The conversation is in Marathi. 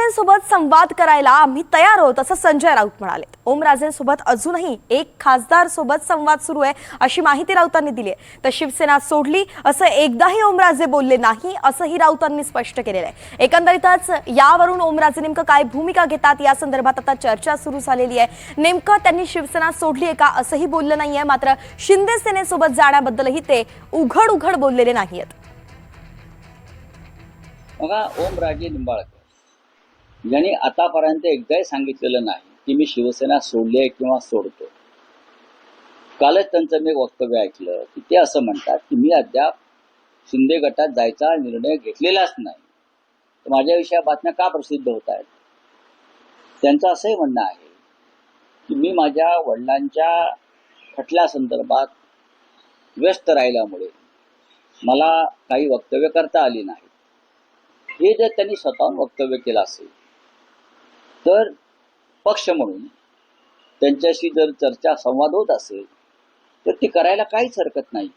शिवसेनेसोबत संवाद करायला आम्ही तयार आहोत असं संजय राऊत म्हणाले। ओमराजेंसोबत अजूनही एक खासदार सोबत संवाद सुरू आहे अशी माहिती राऊतांनी दिली आहे। तर शिवसेना सोडली असं एकदाही ओमराजे बोलले नाही असंही राऊतांनी स्पष्ट केलेलं आहे। एकंदरीतच यावरून ओमराजे नेमकं काय भूमिका घेतात या संदर्भात आता चर्चा सुरू झालेली आहे। नेमकं त्यांनी शिवसेना सोडली आहे का असंही बोललं नाहीये, मात्र शिंदे सेनेसोबत जाण्याबद्दलही ते उघड बोललेले नाहीयेत। बघा, ओमराजे निंबाळकर यांनी आतापर्यंत एकदाही सांगितलेलं नाही की मी शिवसेना सोडली आहे किंवा सोडतो। कालच त्यांचं मी वक्तव्य ऐकलं की ते असं म्हणतात की मी अद्याप शिंदे गटात जायचा निर्णय घेतलेलाच नाही, तर माझ्याविषयी बातम्या का प्रसिद्ध होत आहेत। त्यांचं असंही म्हणणं आहे की मी माझ्या वडिलांच्या खटल्यासंदर्भात व्यस्त राहिल्यामुळे मला काही वक्तव्य करता आली नाही। हे जर त्यांनी स्वतःहून वक्तव्य केलं असेल तर पक्ष म्हणून त्यांच्याशी जर चर्चा संवाद होत असेल तर ती करायला काहीच हरकत नाही।